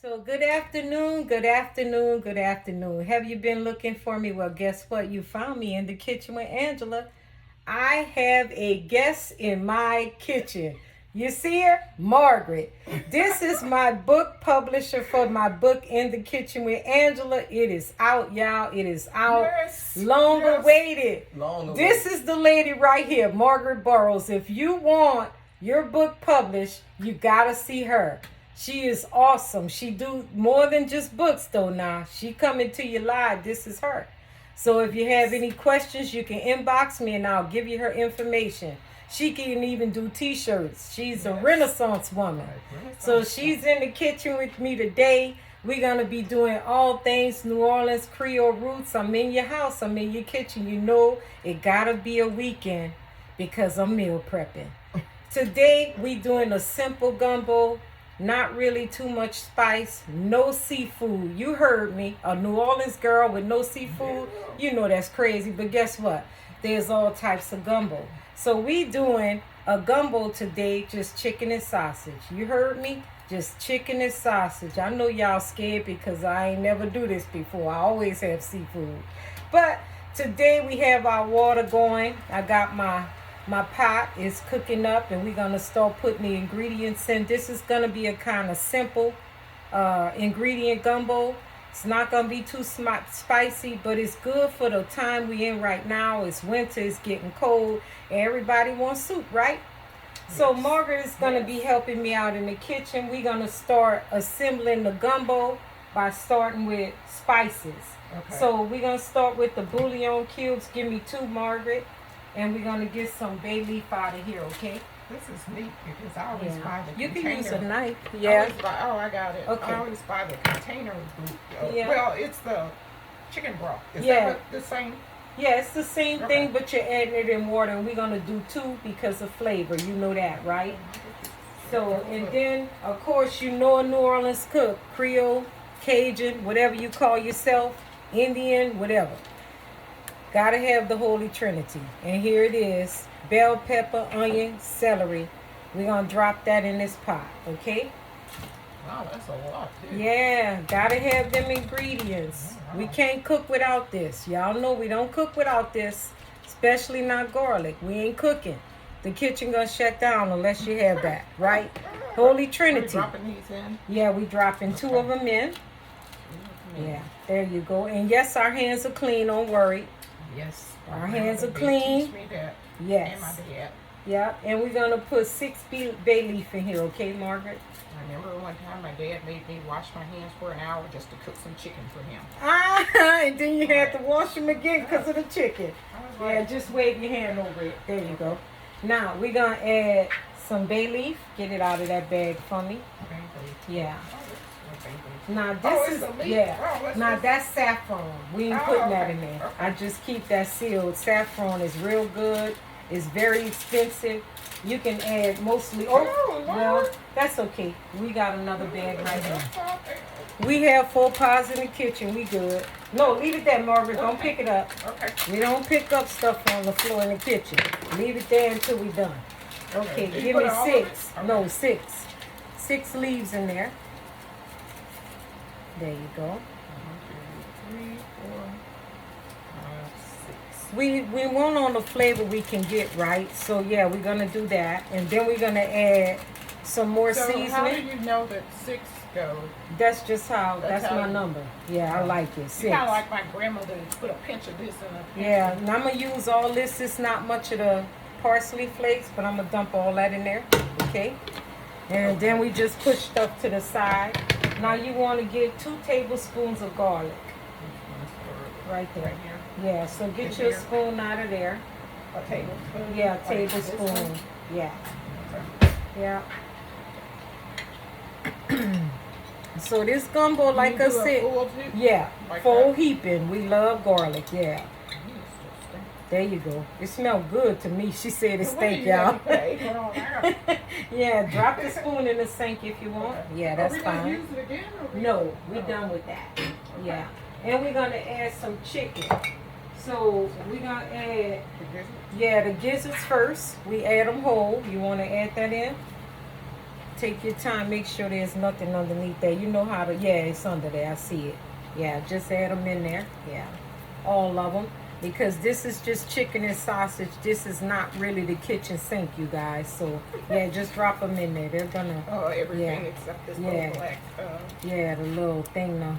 So, good afternoon, good afternoon, good afternoon. Have you been looking for me? Well, guess what? You found me in the kitchen with Angela. I have a guest in my kitchen. You see her? Margaret. This is my book publisher for my book In the Kitchen with Angela. It is out, y'all. It is out. Yes. Long Yes. awaited. Long This is the lady right here, Margaret Burroughs. If you want your book published, you gotta see her. She is awesome. She do more than just books though now. She coming to you live. This is her. So if you have any questions, you can inbox me and I'll give you her information. She can even do t-shirts. She's a Renaissance woman. So she's in the kitchen with me today. We're going to be doing all things New Orleans Creole roots. I'm in your house. I'm in your kitchen. You know it got to be a weekend because I'm meal prepping. Today we doing a simple gumbo. Not really too much spice, no seafood. You heard me, a New Orleans girl with no seafood. You know that's crazy, but guess what? There's all types of gumbo. So we doing a gumbo today, just chicken and sausage. You heard me? Just chicken and sausage. I know y'all scared because I ain't never do this before. I always have seafood. But today we have our water going. I got my pot is cooking up and we're going to start putting the ingredients in. This is going to be a kind of simple ingredient gumbo. It's not going to be too spicy, but it's good for the time we're in right now. It's winter, it's getting cold, and everybody wants soup, right? Yes. So Margaret is going to be helping me out in the kitchen. We're going to start assembling the gumbo by starting with spices. Okay. So we're going to start with the bouillon cubes. Give me 2, Margaret. And we're going to get some bay leaf out of here, okay? This is neat because I always buy the You container. can use a knife. Yeah. I got it. Okay. I always buy the container. Yeah. Well, it's the chicken broth. Is that the same? Yeah, it's the same thing, but you're adding it in water. And we're going to do 2 because of flavor. You know that, right? So, and then, of course, you know a New Orleans cook. Creole, Cajun, whatever you call yourself. Indian, whatever. Gotta have the Holy Trinity. And here it is. Bell pepper, onion, celery. We're gonna drop that in this pot, okay? Wow, that's a lot, too. Yeah, gotta have them ingredients. Wow. We can't cook without this. Y'all know we don't cook without this. Especially not garlic. We ain't cooking. The kitchen gonna shut down unless you have that, right? Holy Trinity. Are we dropping these in? Yeah, we dropping 2 of them in. Yeah, there you go. And yes, our hands are clean, don't worry. Yes. Our hands are clean. Teach me that. Yes. And my dad. Yeah, and we're going to put 6 bay leaf in here, okay, Margaret? I remember one time my dad made me wash my hands for an hour just to cook some chicken for him. And then you had to wash them again because of the chicken. Yeah, just wave your hand over it. There you go. Now, we're going to add some bay leaf. Get it out of that bag for me. Yeah. Now this is now that's saffron. We ain't putting that in there. Okay. I just keep that sealed. Saffron is real good. It's very expensive. You can add mostly. Well, that's okay. We got another bag right here. We have 4 pots in the kitchen. We good. No, leave it there, Margaret. Don't pick it up. Okay. We don't pick up stuff on the floor in the kitchen. Leave it there until we done. Okay. Give me 6. No, 6. 6 leaves in there. There you go. 1, 2, 3, 4, 5, 6. We want on the flavor we can get, right? So yeah, we're gonna do that, and then we're gonna add some more seasoning. How do you know that 6 goes? That's just how. That's my number. Yeah, I like it. 6. Kind of like my grandmother. Put a pinch of this in a pinch. Yeah, and I'm gonna use all this. It's not much of the parsley flakes, but I'm gonna dump all that in there. Okay. And then we just push stuff to the side. Now you want to get 2 tablespoons of garlic. Right there. Right here. Yeah, so get your spoon out of there. A tablespoon? Yeah, a tablespoon. Yeah. Yeah. So this gumbo, like I said, yeah, like full heaping. We love garlic, yeah. There you go. It smells good to me. She said it stink, y'all. Yeah, drop the spoon in the sink if you want. Yeah, that's fine. Use it again, no, we're done with that. Yeah. And we're going to add some chicken. So we're going to add, the gizzards first. We add them whole. You want to add that in? take your time. Make sure there's nothing underneath there. You know how to, yeah, it's under there. I see it. Yeah, just add them in there. Yeah, all of them. Because this is just chicken and sausage. This is not really the kitchen sink, you guys. So, yeah, just drop them in there. They're gonna... Oh, everything yeah. except this Yeah. little black... Yeah, the little thing now.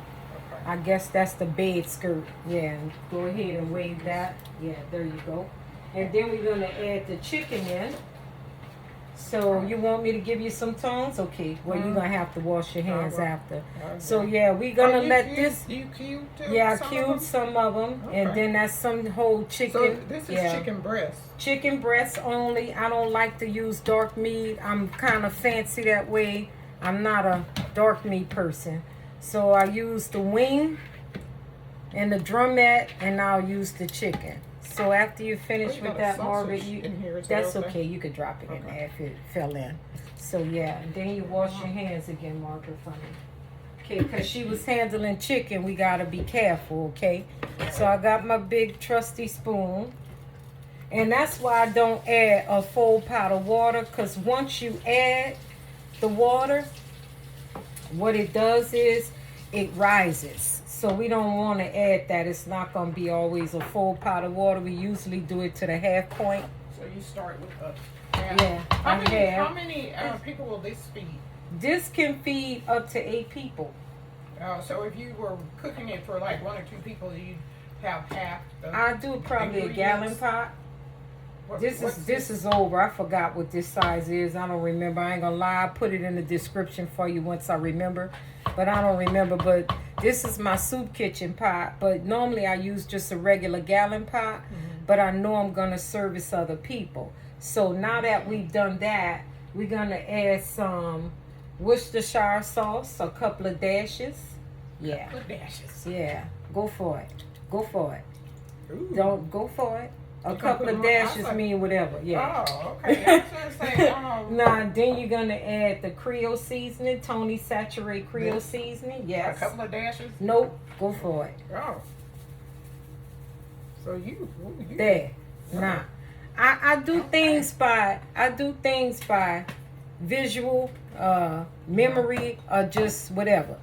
Okay. I guess that's the bed skirt. Yeah, go ahead and wave that. Yeah, there you go. And then we're going to add the chicken in. So you want me to give you some tongs? Okay, well, you're going to have to wash your hands after. So, yeah, we're going to let this... You cubed too? Yeah, I cubed some of them. Okay. And then that's some whole chicken. So this is chicken breast. Chicken breasts only. I don't like to use dark meat. I'm kind of fancy that way. I'm not a dark meat person. So I use the wing and the drumette, and I'll use the chicken. So after you finish with that, Margaret, that's okay. You could drop it in there if it fell in. So yeah, and then you wash your hands again, Margaret, for me. Okay, because she was handling chicken, we gotta be careful, okay? So I got my big trusty spoon. And that's why I don't add a full pot of water, because once you add the water, what it does is it rises. So we don't want to add that. It's not going to be always a full pot of water. We usually do it to the half point. So you start with a half. Yeah, How many people will this feed? This can feed up to 8 people. So if you were cooking it for like 1 or 2 people, you'd have half the I do probably a gallon pot. This this is over. I forgot what this size is. I don't remember. I ain't gonna lie. I put it in the description for you once I remember. But I don't remember. But this is my soup kitchen pot. But normally I use just a regular gallon pot. But I know I'm gonna service other people. So now that we've done that, we're gonna add some Worcestershire sauce, a couple of dashes. Yeah. Couple of dashes. Yeah. Go for it. Go for it. Ooh. Don't go for it. A couple of dashes mean whatever, yeah. Oh, okay. I was gonna say, Nah, then you're gonna add the Creole seasoning, Tony Saturate Creole seasoning, yes. A couple of dashes? Nope, go for it. Oh. So you There. Nah. I do things by visual, memory, or just whatever.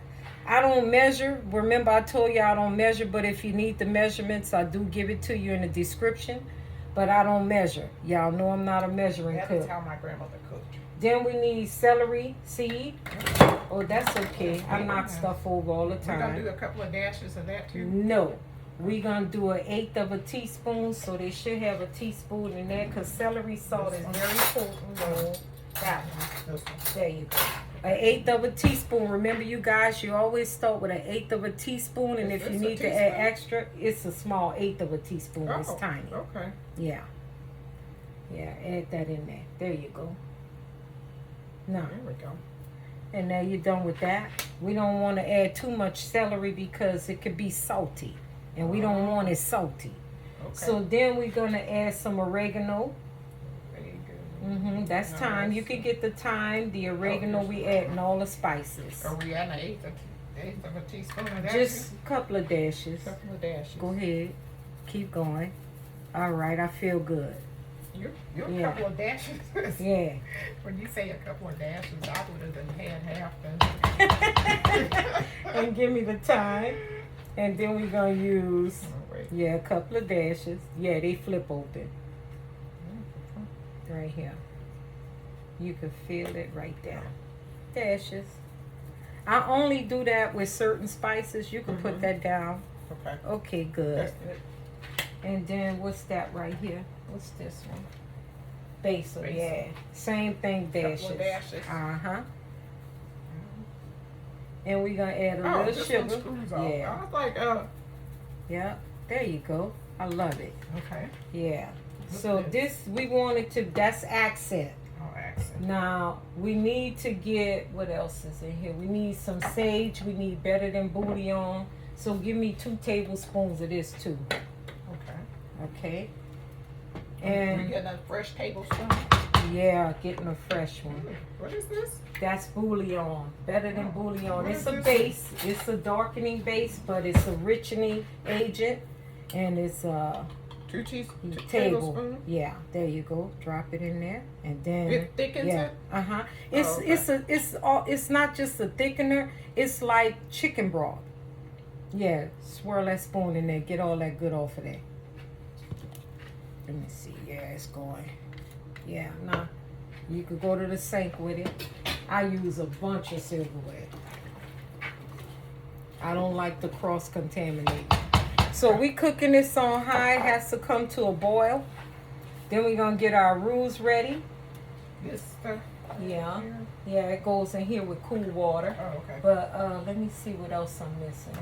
I don't measure. Remember, I told you I don't measure, but if you need the measurements, I do give it to you in the description. But I don't measure. Y'all know I'm not a measuring cook. That's how my grandmother cooked. Then we need celery seed. Oh, that's okay. I knock stuff over all the time. We're going to do a couple of dashes of that too? No. We're going to do 1/8 of a teaspoon, so they should have a teaspoon in there, because celery salt is very potent. No, that one. There you go. 1/8 of a teaspoon. Remember, you guys, you always start with 1/8 of a teaspoon, and if you need to add extra, it's a small 1/8 of a teaspoon. It's tiny. Okay. Yeah. Yeah, add that in there. There you go. Now, there we go. And now you're done with that. We don't want to add too much celery because it could be salty, and we don't want it salty. Okay. So then we're gonna add some oregano. That's thyme. You can get the thyme, the oregano. We add and all the spices. Are we adding 1/8 of a teaspoon of that? Just a couple of dashes. A couple of dashes. Go ahead. Keep going. All right. I feel good. You're a couple of dashes. Yeah. When you say a couple of dashes, I would have done had half the. And give me the thyme. And then we're gonna use a couple of dashes. Yeah, they flip open. Right here. You can feel it right there. Dashes. I only do that with certain spices. You can put that down. Okay. Okay, good. That's good. And then what's that right here? What's this one? Basil. Yeah. Same thing, dashes. Couple of dashes. Uh-huh. And we're gonna add a little sugar. Yeah. I was like, yeah. There you go. I love it. Okay. Yeah. So this, we wanted to, that's accent. Oh, accent. Now, we need to get, what else is in here? We need some sage. We need better than bouillon. So give me 2 tablespoons of this too. Okay. Okay. And we're getting a fresh tablespoon? Yeah, getting a fresh one. What is this? That's bouillon. Better than bouillon. It's a base. It's a darkening base, but it's a richening agent. And it's 2 table. tablespoons. Yeah, there you go. Drop it in there, and then It thickens it. It's not just a thickener. It's like chicken broth. Yeah, swirl that spoon in there. Get all that good off of there. Let me see. Yeah, it's going. Yeah, nah. You could go to the sink with it. I use a bunch of silverware. I don't like to cross-contaminate. So we cooking this on high. It has to come to a boil. Then we're going to get our roux ready. This stuff. Yeah. Here. Yeah, it goes in here with cool water. Oh, okay. But let me see what else I'm missing.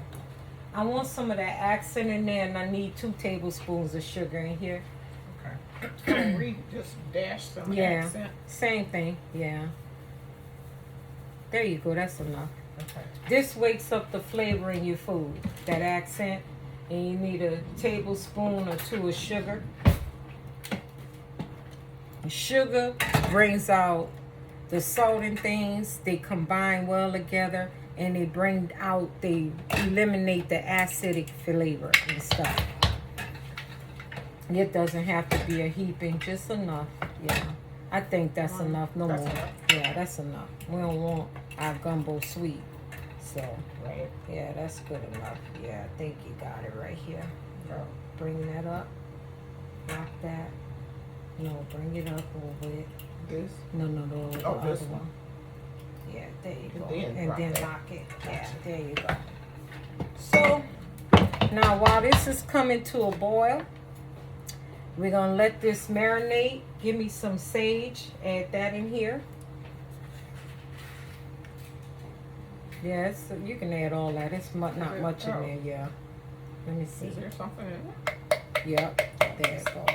I want some of that accent in there, and I need 2 tablespoons of sugar in here. Okay. So we just dash some accent. Same thing. Yeah. There you go. That's enough. Okay. This wakes up the flavor in your food, that accent. And you need a tablespoon or 2 of sugar. Sugar brings out the salt and things. They combine well together, and they eliminate the acidic flavor and stuff. It doesn't have to be a heaping, just enough. Yeah, I think that's enough. No more. Enough. Yeah, that's enough. We don't want our gumbo sweet. So, Right. yeah, that's good enough. Yeah, I think you got it right here. Oh. Bring that up. Lock that. No, bring it up a little bit. This. No, the Oh, other this one. Yeah, there you go. then And lock then that. lock it. Yeah, there you go. So, now while this is coming to a boil, we're going to let this marinate. Give me some sage. Add that in here. Yes, you can add all that. It's not much in there, yeah. Let me see. Is there something in it? Yep, there you go.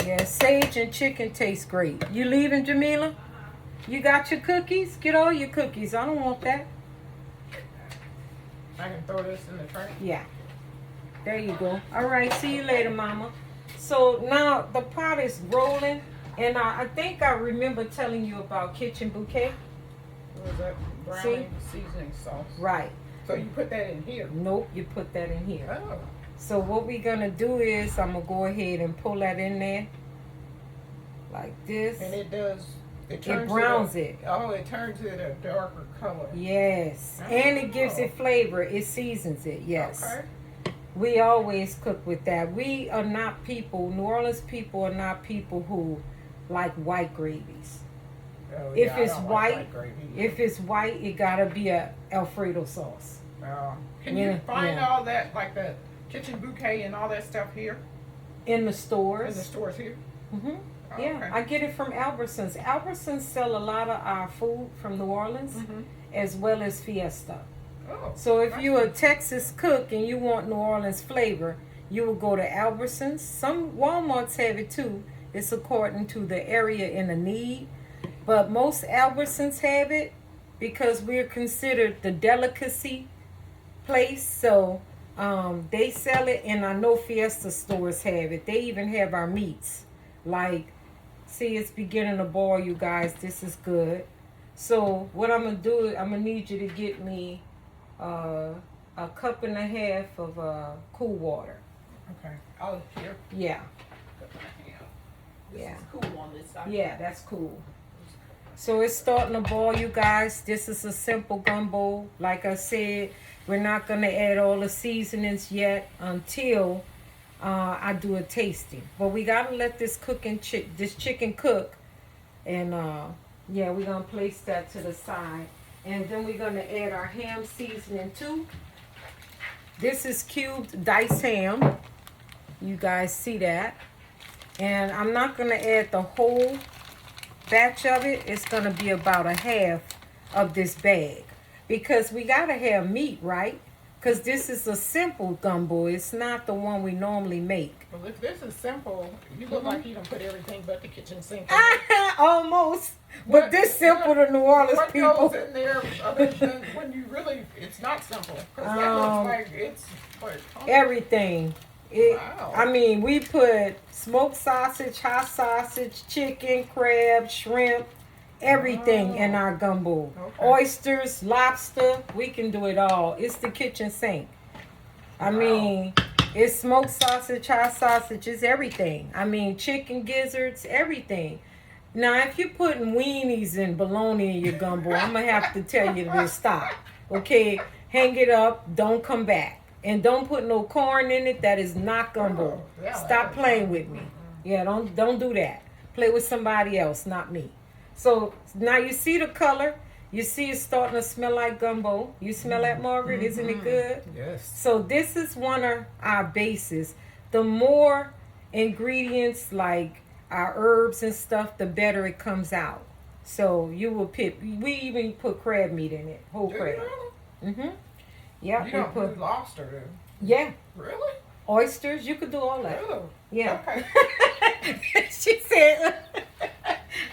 Yeah, sage and chicken taste great. You leaving, Jamila? You got your cookies? Get all your cookies. I don't want that. I can throw this in the tray. Yeah. There you go. All right, see you later, Mama. So now the pot is rolling, and I think I remember telling you about Kitchen Bouquet. What was that? Browning seasoning sauce. Right. So you put that in here. Nope, you put that in here. Oh. So what we're gonna do is I'm gonna go ahead and pull that in there like this. And it does. It browns it. Oh, it turns it a darker color. Yes, and it gives it flavor. It seasons it. Yes. Okay. We always cook with that. We are not people. New Orleans people are not people who like white gravies. Oh, If yeah, I it's don't like white, gravy. if it's white, it gotta be a Alfredo sauce. Can Yeah, you find yeah. all that, like the Kitchen Bouquet and all that stuff here? In the In stores. the stores here? Hmm. Oh, Yeah, okay. I get it from Albertsons. Albertsons sell a lot of our food from New Orleans, as well as Fiesta. Oh. So if nice. you're a Texas cook and you want New Orleans flavor, you will go to Albertsons. Some Walmarts have it too. It's according to the area and the need. But most Albertsons have it because we're considered the delicacy place. So they sell it, and I know Fiesta stores have it. They even have our meats. Like, see, it's beginning to boil, you guys. This is good. So what I'm going to do is I'm going to need you to get me a cup and a half of cool water. Okay. Oh, here. Yeah. This Yeah. is cool on this side. Yeah, that's cool. So it's starting to boil, you guys. This is a simple gumbo. Like I said, we're not going to add all the seasonings yet until I do a tasting. But we got to let this chicken cook. And yeah, we're going to place that to the side. And then we're going to add our ham seasoning too. This is cubed diced ham. You guys see that. And I'm not going to add the whole batch of it. It's going to be about a half of this bag. Because we got to have meat, right? Because this is a simple gumbo. It's not the one we normally make. Well, if this is simple, you look like you don't put everything but the kitchen sink in it. Almost. But this simple to New Orleans What people. goes in there other than when you really, it's not simple. Because that looks like it's like, Everything. Wow. I mean, we put smoked sausage, hot sausage, chicken, crab, shrimp, everything in our gumbo. Okay. Oysters, lobster, we can do it all. It's the kitchen sink. I mean, It's smoked sausage, hot sausage, it's everything. I mean, chicken gizzards, everything. Now, if you're putting weenies and bologna in your gumbo, I'm gonna have to tell you to stop. Okay, hang it up. Don't come back, and don't put no corn in it. That is not gumbo. Stop playing with me. Yeah, don't do that. Play with somebody else, not me. So now you see the color. You see it's starting to smell like gumbo. You smell that, Margaret? Isn't it good? Yes. So this is one of our bases. The more ingredients like our herbs and stuff, the better it comes out. So you will pick. We even put crab meat in it, whole crab. Mm-hmm. Yeah. You don't put lobster in. Yeah. Really? Oysters. You could do all that. Really? Yeah. Okay. She said,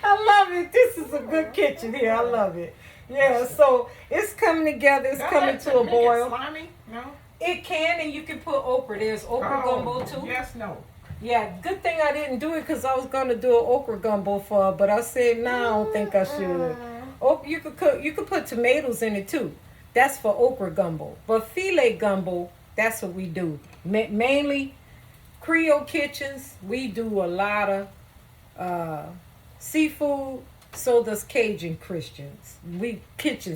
"I love it. This is a good kitchen here. I love it." Yeah. So it's coming together. It's coming to a boil. Slimy? No. It can, and you can put okra. There's okra gumbo too. Yes. No. Yeah, good thing I didn't do it because I was gonna do an okra gumbo for her, but I said no, I don't think I should. Oh, you could put tomatoes in it too. That's for okra gumbo. But filet gumbo, that's what we do. Mainly Creole kitchens. We do a lot of seafood. So does Cajun Christians.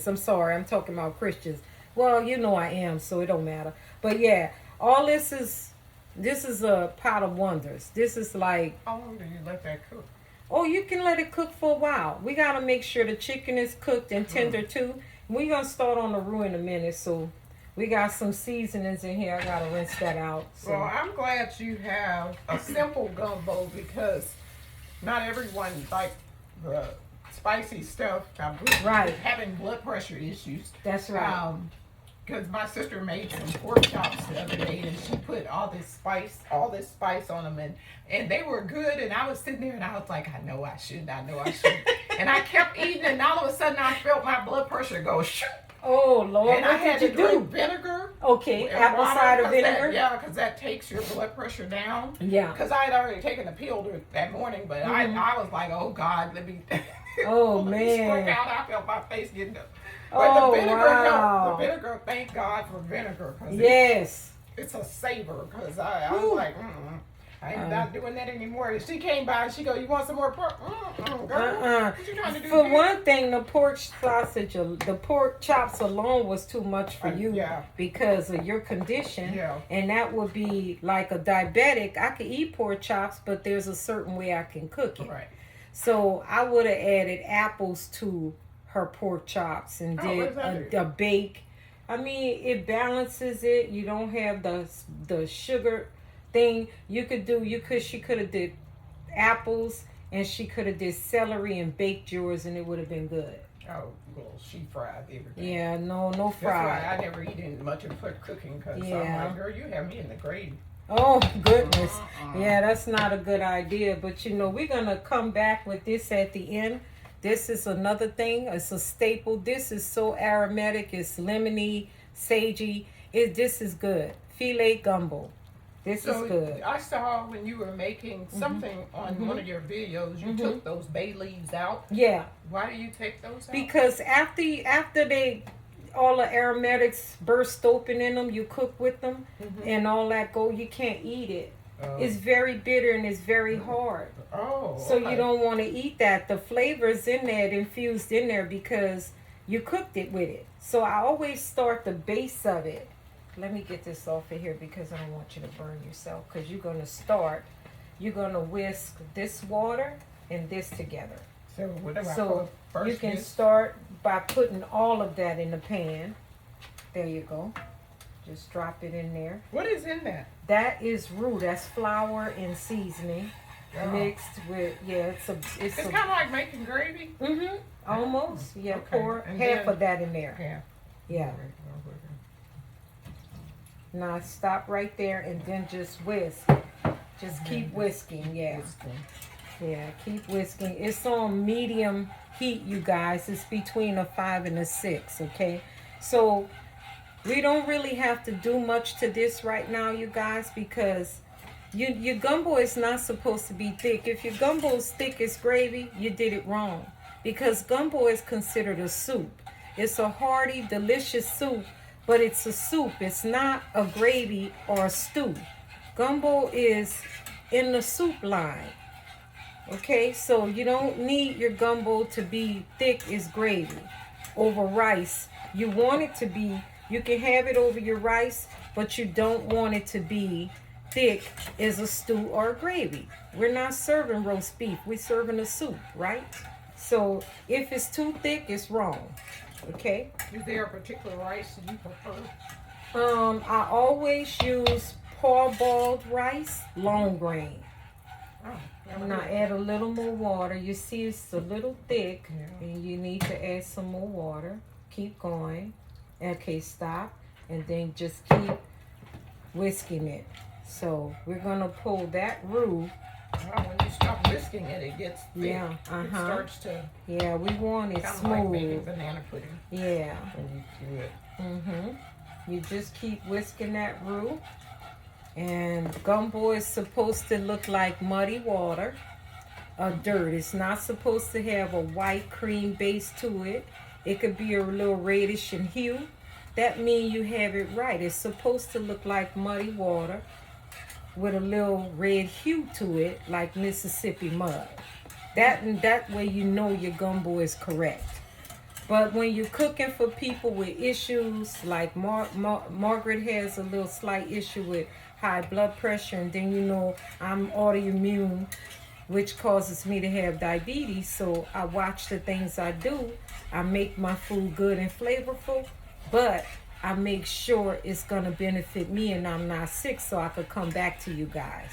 I'm sorry, I'm talking about Christians. Well, you know I am, so it don't matter. But yeah, all this is a pot of wonders. This is like... How long do you let that cook? Oh, you can let it cook for a while. We got to make sure the chicken is cooked and tender too. We're going to start on the roux in a minute. So we got some seasonings in here. I got to rinse that out. So. Well, I'm glad you have a simple gumbo because not everyone like the spicy stuff. Right. Having blood pressure issues. That's right. Because my sister made some pork chops the other day, and she put all this spice on them, and they were good. And I was sitting there, and I was like, I know I shouldn't. And I kept eating, and all of a sudden, I felt my blood pressure go shoot. Oh Lord! And what I had did to you do? drink vinegar. Okay, apple cider vinegar. Because that takes your blood pressure down. Yeah. Because I had already taken the pill that morning, but I was like, oh God, let me. Oh let me man! squirt out. I felt my face getting up. But the vinegar helped. The vinegar, thank God for vinegar. Yes. It's a savor. Because I was like, I'm not doing that anymore. She came by and she go, you want some more pork? Girl, what you trying to do? For one thing, the pork sausage, the pork chops alone was too much for you because of your condition. Yeah. And that would be like a diabetic. I could eat pork chops, but there's a certain way I can cook it. Right. So I would have added apples to her pork chops and did a bake. I mean, it balances it. You don't have the sugar thing. She could have did apples and she could have did celery and baked yours and it would have been good. Oh, well, she fried everything. Yeah, no fried. That's why I never eat much of cooking because I'm like, girl, you have me in the gravy. Oh, goodness. Yeah, that's not a good idea. But, we're going to come back with this at the end. This is another thing. It's a staple. This is so aromatic. It's lemony, sagey. This is good. Filet gumbo. This is good. I saw when you were making something on one of your videos, you took those bay leaves out. Yeah. Why do you take those out? Because after all the aromatics burst open in them, you cook with them and all that you can't eat it. It's very bitter and it's very hard. Oh. So you don't want to eat that. The flavor's in there, infused in there because you cooked it with it. So I always start the base of it. Let me get this off of here because I don't want you to burn yourself. Because you're going to whisk this water and this together. So what do I So put first? you can start by putting all of that in the pan. There you go. Just drop it in there. What is in that? That is roux. That's flour and seasoning mixed with it's kind of like making gravy. Almost. Yeah. Okay. Pour And half then- of that in there. Yeah. Now stop right there and then just whisk. Just keep whisking. Yeah. Yeah. Keep whisking. It's on medium heat, you guys. It's between a 5 and a 6. Okay. So we don't really have to do much to this right now, you guys, because your gumbo is not supposed to be thick. If your gumbo is thick as gravy, you did it wrong. Because gumbo is considered a soup. It's a hearty, delicious soup, but it's a soup. It's not a gravy or a stew. Gumbo is in the soup line. Okay, so you don't need your gumbo to be thick as gravy over rice. You want it to be, you can have it over your rice, but you don't want it to be thick as a stew or a gravy. We're not serving roast beef, we're serving a soup, right? So if it's too thick, it's wrong. Okay? Is there a particular rice that you prefer? I always use parboiled rice, long grain. Oh, Now add a little more water. You see it's a little thick, Yeah. and you need to add some more water. Keep going. Okay, stop. And then just keep whisking it. So we're gonna pull that roux. Well, when you stop whisking it, it gets thick. Yeah, It starts to Yeah, we want it kind of like making smooth. banana pudding Yeah. when you do it. You just keep whisking that roux. And gumbo is supposed to look like muddy water or dirt. It's not supposed to have a white cream base to it. It could be a little reddish in hue. That means you have it right. It's supposed to look like muddy water with a little red hue to it, like Mississippi mud. That way you know your gumbo is correct. But when you're cooking for people with issues, like Margaret has a little slight issue with high blood pressure, and then you know I'm autoimmune, which causes me to have diabetes. So I watch the things I do. I make my food good and flavorful, but I make sure it's gonna benefit me and I'm not sick, so I could come back to you guys.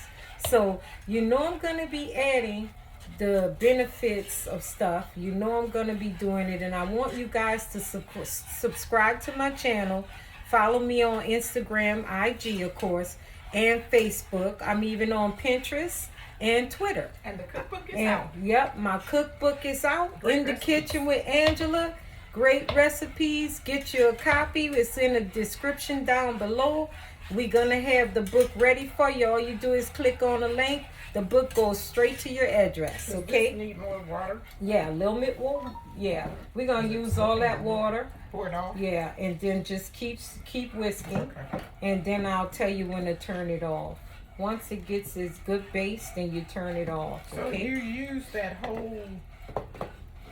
So you know I'm gonna be adding the benefits of stuff. You know I'm gonna be doing it, and I want you guys to subscribe to my channel. Follow me on Instagram, IG of course, and Facebook. I'm even on Pinterest and Twitter. And the cookbook is And out. yep, my cookbook is out. Great In the recipes. Kitchen with Angela. Great recipes. Get you a copy. It's in the description down below. We're gonna have the book ready for you. All you do is click on the link. The book goes straight to your address. Does Okay? this need more water? Yeah, a little bit more. Yeah, we're gonna use all that water. Pour it off? Yeah, and then just keep whisking, Okay. and then I'll tell you when to turn it off. Once it gets its good base, then you turn it off. So Okay? you use that whole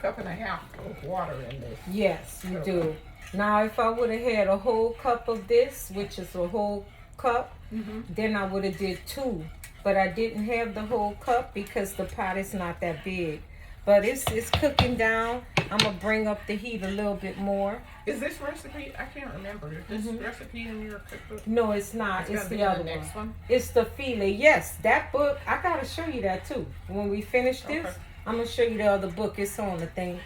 cup and a half of water in this? Yes, you do. Now, if I would have had a whole cup of this, which is a whole cup, then I would have did 2. But I didn't have the whole cup because the pot is not that big. But it's cooking down. I'm gonna bring up the heat a little bit more. Is this recipe? I can't remember. Is this recipe in your cookbook? No, it's not. It's gonna the be in other the next one. It's the filet. Yes, that book. I gotta show you that too. When we finish this, Okay. I'm gonna show you the other book. It's on the thing.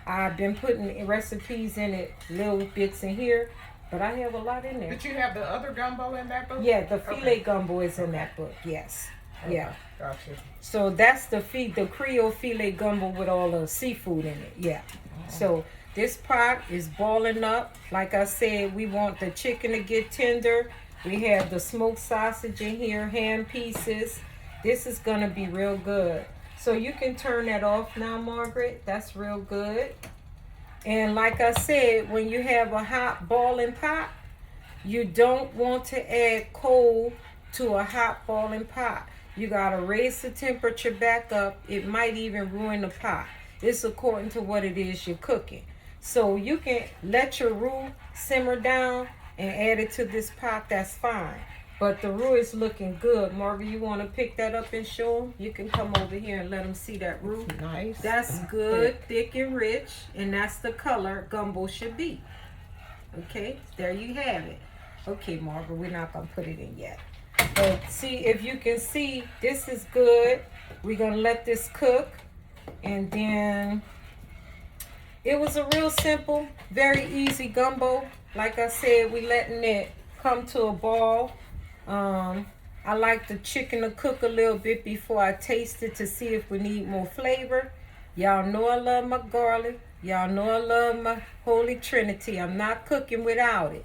I've been putting recipes in it, little bits in here, but I have a lot in there. Did you have the other gumbo in that book? Yeah, the filet Okay. gumbo is in that book. Yes. Okay, Yeah. Gotcha. So that's the Creole filet gumbo with all the seafood in it. Yeah. So this pot is boiling up. Like I said, we want the chicken to get tender. We have the smoked sausage in here, ham pieces. This is gonna be real good. So you can turn that off now, Margaret. That's real good. And like I said, when you have a hot boiling pot, you don't want to add cold to a hot boiling pot. You gotta raise the temperature back up. It might even ruin the pot. It's according to what it is you're cooking. So you can let your roux simmer down and add it to this pot, that's fine. But the roux is looking good. Margaret, you wanna pick that up and show them? You can come over here and let them see that roux. Nice. That's good, thick and rich, and that's the color gumbo should be. Okay, there you have it. Okay, Margaret, we're not gonna put it in yet. But see, if you can see, this is good. We're gonna let this cook, and then it was a real simple, very easy gumbo. Like I said, we letting it come to a ball. I like the chicken to cook a little bit before I taste it to see if we need more flavor. Y'all know I love my garlic. Y'all know I love my Holy Trinity. I'm not cooking without it.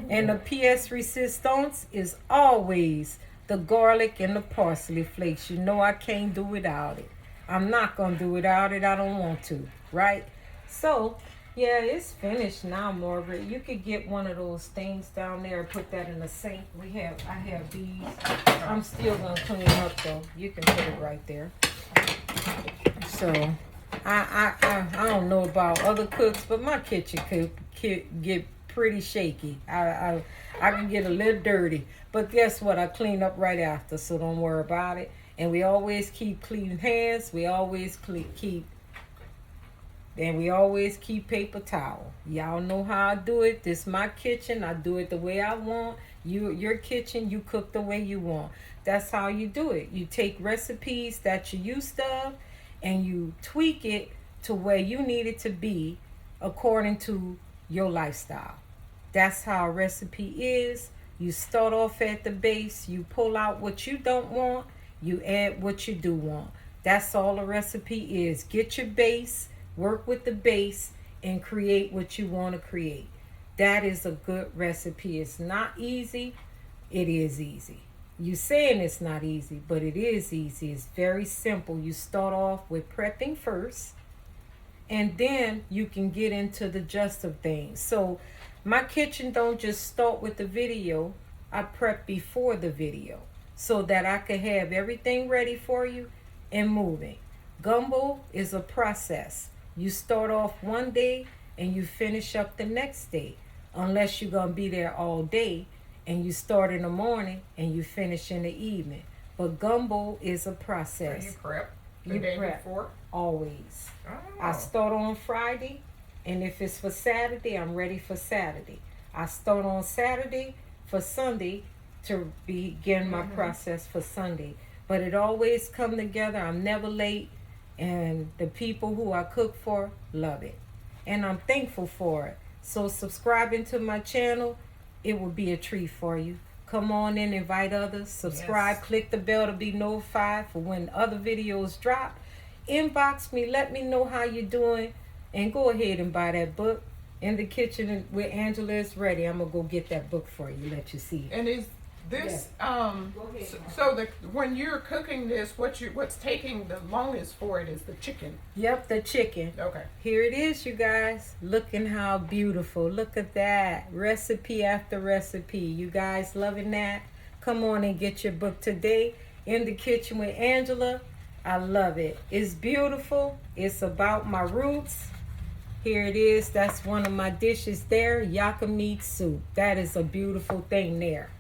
And the pièce resistance is always the garlic and the parsley flakes. You know I can't do without it. I'm not going to do without it. I don't want to, right? So Yeah, it's finished now, Margaret. You could get one of those things down there and put that in the sink. I have these. I'm still gonna clean up though. You can put it right there. So, I don't know about other cooks, but my kitchen could get pretty shaky. I can get a little dirty, but guess what? I clean up right after, so don't worry about it. And we always keep clean hands. We always keep paper towel. Y'all know how I do it. This is my kitchen. I do it the way I want. Your kitchen, you cook the way you want. That's how you do it. You take recipes that you used to and you tweak it to where you need it to be according to your lifestyle. That's how a recipe is. You start off at the base. You pull out what you don't want. You add what you do want. That's all a recipe is. Get your base. Work with the base and create what you want to create. That is a good recipe. It's not easy. It is easy. You saying it's not easy, but it is easy. It's very simple. You start off with prepping first, and then you can get into the gist of things. So my kitchen don't just start with the video. I prep before the video so that I can have everything ready for you and moving. Gumbo is a process. You start off one day and you finish up the next day, unless you're going to be there all day and you start in the morning and you finish in the evening. But gumbo is a process. So you prep the day before? Always. Oh. I start on Friday, and if it's for Saturday, I'm ready for Saturday. I start on Saturday for Sunday to begin my process for Sunday. But it always come together. I'm never late. And the people who I cook for love it. And I'm thankful for it. So subscribing to my channel, it will be a treat for you. Come on in, invite others, subscribe, click the bell to be notified for when other videos drop. Inbox me, let me know how you're doing, and go ahead and buy that book. In the Kitchen with Angela is ready. I'm going to go get that book for you, let you see it. And is this when you're cooking this, what's taking the longest for it is the chicken? Yep, the chicken. Okay. Here it is, you guys. Looking how beautiful. Look at that. Recipe after recipe. You guys loving that? Come on and get your book today. In the Kitchen with Angela. I love it. It's beautiful. It's about my roots. Here it is. That's one of my dishes there. Yucca meat soup. That is a beautiful thing there.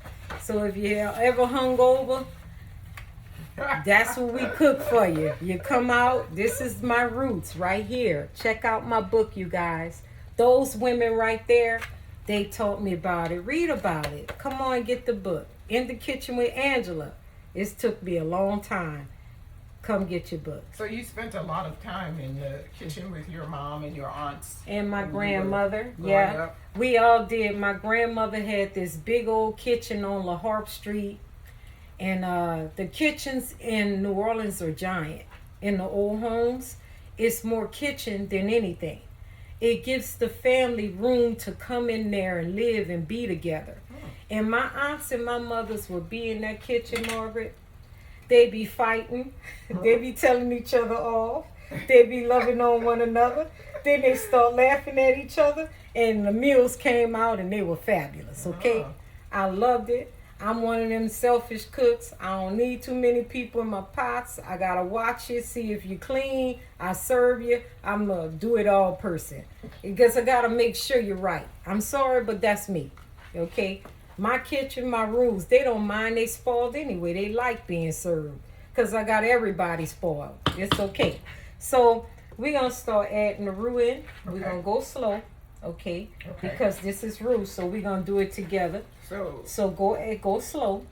So if you're ever hungover, that's what we cook for you. You come out, this is my roots right here. Check out my book, you guys. Those women right there, they taught me about it. Read about it. Come on, get the book. In the Kitchen with Angela. It took me a long time. Come get your book. So you spent a lot of time in the kitchen with your mom and your aunts. And my grandmother. Yeah. Up. We all did. My grandmother had this big old kitchen on La Harpe Street. And the kitchens in New Orleans are giant. In the old homes, it's more kitchen than anything. It gives the family room to come in there and live and be together. And my aunts and my mothers would be in that kitchen, Margaret. They be fighting. They be telling each other off. They be loving on one another. Then they start laughing at each other. And the meals came out and they were fabulous, okay? I loved it. I'm one of them selfish cooks. I don't need too many people in my pots. I got to watch it, see if you clean. I serve you. I'm a do-it-all person. Because I got to make sure you're right. I'm sorry, but that's me, okay? My kitchen, my rules, they don't mind. They spoiled anyway. They like being served because I got everybody spoiled. It's okay. So we're going to start adding the roux in. We're going to go slow, okay? Because this is roux, so we're going to do it together. So go slow.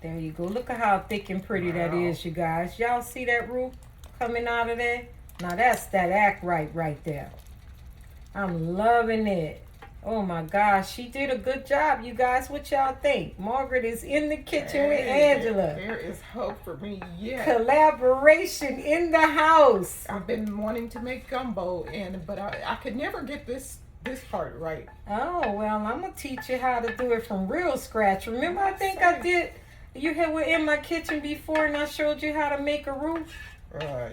There you go. Look at how thick and pretty that is, you guys. Y'all see that roux coming out of there? Now that's that act right there. I'm loving it. Oh my gosh, she did a good job, you guys. What y'all think? Margaret is in the kitchen with Angela. There is hope for me yet. Collaboration in the house. I've been wanting to make gumbo, but I could never get this part right. Oh, well, I'm going to teach you how to do it from real scratch. Remember, I think I did, were in my kitchen before and I showed you how to make a roux?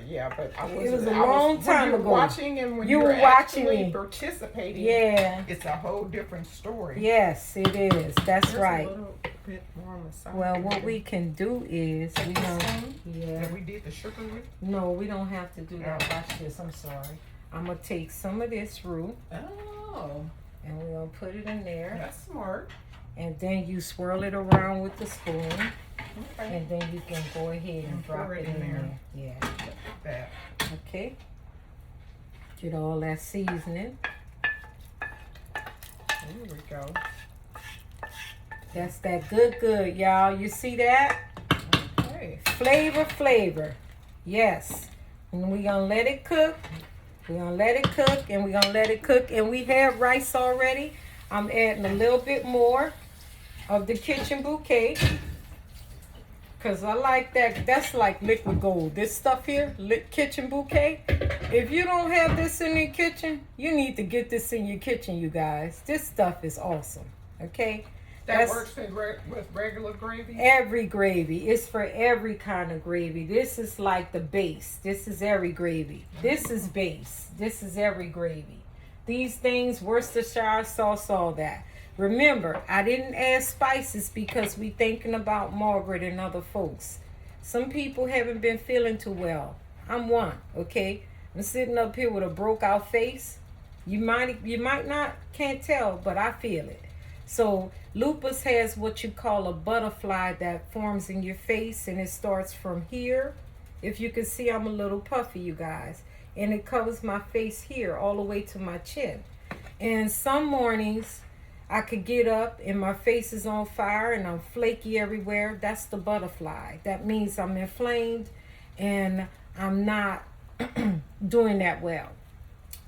Yeah, but I was. It was a long time when ago. Watching and when You you're were watching actually me. participating. Yeah. It's a whole different story. Yes, it is. That's There's right. A little bit more on the side. Well, what we can do is we don't. Yeah. That we did the sugar with. No, we don't have to do that. Watch this. I'm sorry. I'm gonna take some of this roux Oh, and we're gonna put it in there. that's smart. And then you swirl it around with the spoon. Okay. And then you can go ahead and drop it in there. Yeah. That. Okay. Get all that seasoning. There we go. That's that good, y'all. You see that? Okay. Flavor. Yes. And we're going to let it cook. We're going to let it cook, and we're going to let it cook. And we have rice already. I'm adding a little bit more of the kitchen bouquet. Because I like that. That's like liquid gold. This stuff here, kitchen bouquet. If you don't have this in your kitchen, you need to get this in your kitchen, you guys. This stuff is awesome. Okay? That works with regular gravy? Every gravy. It's for every kind of gravy. This is like the base. This is every gravy. This is base. This is every gravy. These things, Worcestershire sauce, all that. Remember, I didn't add spices because we thinking about Margaret and other folks. Some people haven't been feeling too well. I'm one, okay? I'm sitting up here with a broke out face. You might not, can't tell, but I feel it. So lupus has what you call a butterfly that forms in your face, and it starts from here. If you can see, I'm a little puffy, you guys. And it covers my face here all the way to my chin. And some mornings I could get up and my face is on fire and I'm flaky everywhere. That's the butterfly. That means I'm inflamed and I'm not doing that well.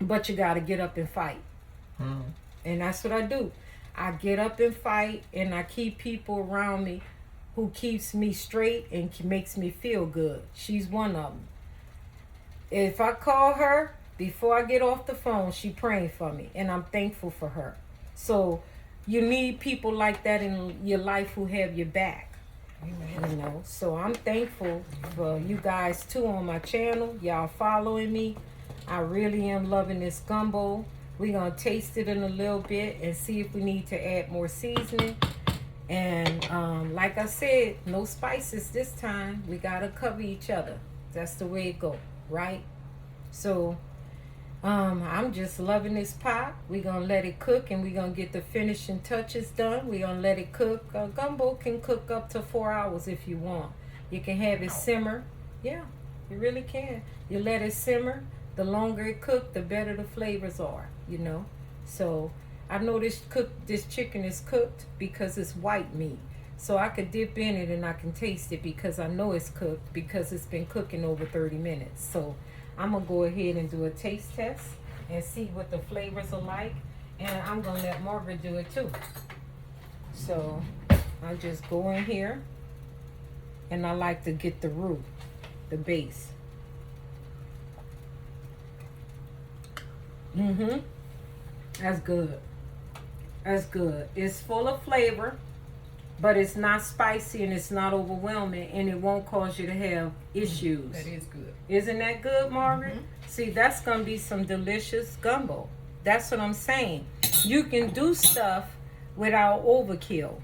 But you got to get up and fight. And that's what I do. I get up and fight, and I keep people around me who keeps me straight and makes me feel good. She's one of them. If I call her, before I get off the phone, she praying for me, and I'm thankful for her. So you need people like that in your life who have your back. Amen. You know, so I'm thankful for you guys too on my channel. Y'all following me. I really am loving this gumbo. We're going to taste it in a little bit and see if we need to add more seasoning. And like I said, no spices this time. We got to cover each other. That's the way it go, right? So I'm just loving this pot. We're going to let it cook, and we're going to get the finishing touches done. We're going to let it cook. Gumbo can cook up to 4 hours if you want. You can have it simmer. Yeah, you really can. You let it simmer. The longer it cooked, the better the flavors are, you know. So I know this chicken is cooked because it's white meat. So I could dip in it and I can taste it because I know it's cooked because it's been cooking over 30 minutes. So I'm going to go ahead and do a taste test and see what the flavors are like. And I'm going to let Margaret do it too. So I just go in here and I like to get the roux, the base. That's good. That's good. It's full of flavor, but it's not spicy and it's not overwhelming, and it won't cause you to have issues. That is good. Isn't that good, Margaret? See, that's going to be some delicious gumbo. That's what I'm saying. You can do stuff without overkill.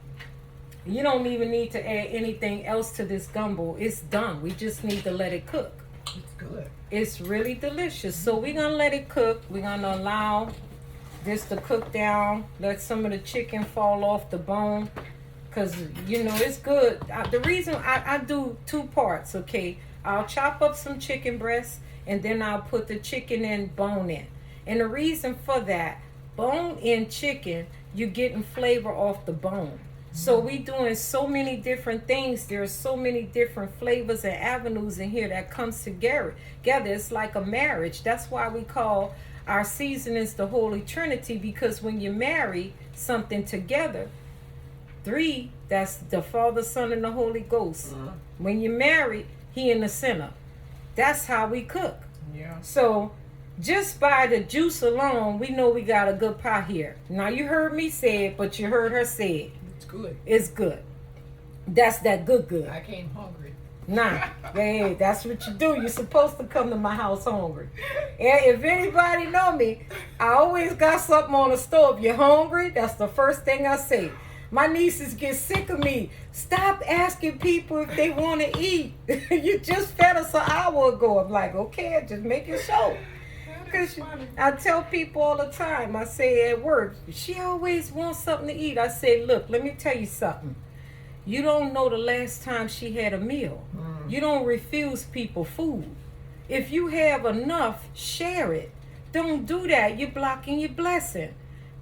You don't even need to add anything else to this gumbo. It's done. We just need to let it cook. It's good. It's really delicious. So we're going to let it cook. We're going to allow this to cook down. Let some of the chicken fall off the bone. Because, you know, it's good. The reason I do 2 parts, okay? I'll chop up some chicken breasts, and then I'll put the chicken in bone in. And the reason for that, bone in chicken, you're getting flavor off the bone. So we doing so many different things. There's so many different flavors and avenues in here that comes together. It's like a marriage. That's why we call our seasonings the Holy Trinity, because when you marry something together, 3, that's the Father, Son, and the Holy Ghost. When you marry, He in the center. That's how we cook. Yeah. So just by the juice alone, we know we got a good pot here. Now you heard me say it, but you heard her say it. It's good. It's good. That's that good. I came hungry. Nah, hey, that's what you do. You're supposed to come to my house hungry. And if anybody know me, I always got something on the stove. You're hungry? That's the first thing I say. My nieces get sick of me. Stop asking people if they want to eat. You just fed us an hour ago. I'm like, okay, just make it show. Because I tell people all the time, I say at work, she always wants something to eat. I say, look, let me tell you something. You don't know the last time she had a meal. You don't refuse people food. If you have enough, share it. Don't do that. You're blocking your blessing.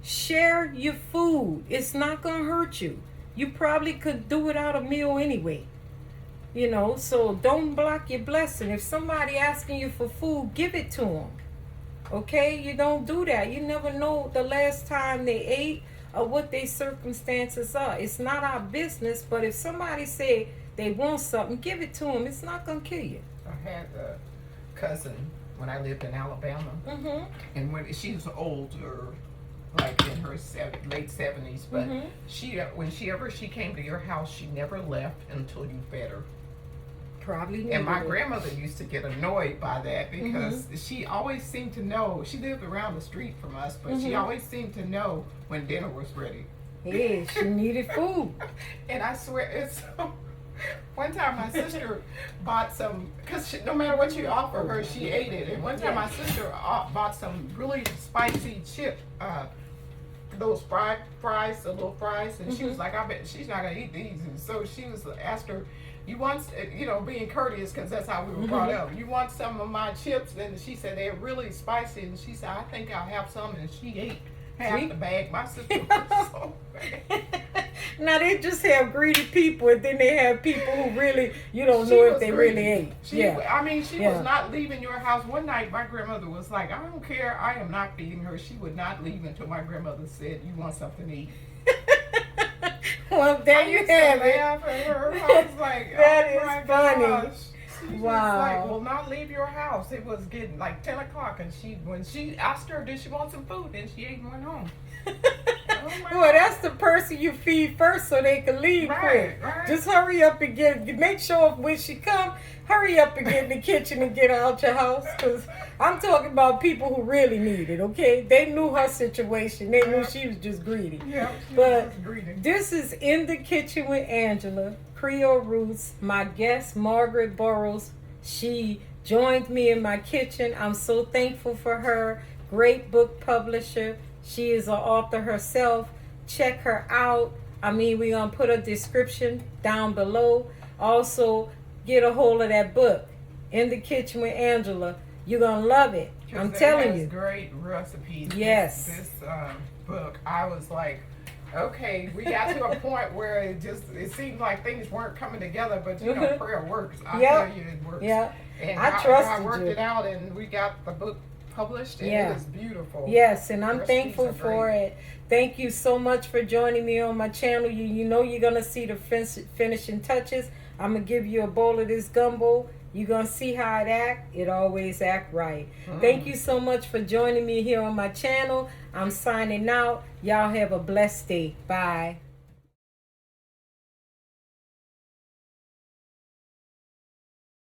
Share your food. It's not going to hurt you. You probably could do without a meal anyway. You know, so don't block your blessing. If somebody asking you for food, give it to them. Okay? You don't do that. You never know the last time they ate or what their circumstances are. It's not our business, but if somebody say they want something, give it to them. It's not going to kill you. I had a cousin when I lived in Alabama, and when she was older, like in her late 70s, but whenever she came to your house, she never left until you fed her. Probably. And my grandmother used to get annoyed by that because she always seemed to know. She lived around the street from us, but she always seemed to know when dinner was ready. Yeah, she needed food. And I swear, it's one time my sister bought some, because no matter what you offer her, she ate it. And one time my sister bought some really spicy chip, those fries, the little fries, and she was like, I bet she's not gonna eat these. And so she was asked her, you want, being courteous, because that's how we were brought up. You want some of my chips? And she said they're really spicy. And she said, I think I'll have some. And she ate half the bag. My sister was so bad. Now they just have greedy people, and then they have people who really, you don't know if they really ate. She was not leaving your house. One night, my grandmother was like, I don't care. I am not feeding her. She would not leave until my grandmother said, you want something to eat. Well, there you have it. I was like, that oh my is funny. gosh. She was Wow. like, will not leave your house. It was getting like 10 o'clock, and when she asked her, did she want some food? And she ate and went home. Well, that's the person you feed first so they can leave quick. Right. Just hurry up and make sure when she come, hurry up and get in the kitchen and get her out your house. Because I'm talking about people who really need it, okay? They knew her situation. They knew she was just greedy. Yeah, but this is In the Kitchen with Angela, Creole Roots. My guest, Margaret Burroughs, she joined me in my kitchen. I'm so thankful for her. Great book publisher. She is an author herself. Check her out. We're going to put a description down below. Also, get a hold of that book, In the Kitchen with Angela. You're going to love it. I'm telling you. Great recipes. Yes. This book, I was like, okay, we got to a point where it seemed like things weren't coming together, but prayer works. I tell you, it works. Yeah. And I worked it out, and we got the book published, and it is beautiful. Yes, and I'm thankful for it. Thank you so much for joining me on my channel. You know you're going to see the finishing touches. I'm going to give you a bowl of this gumbo. You're going to see how it act. It always act right. Thank you so much for joining me here on my channel. I'm signing out. Y'all have a blessed day. Bye.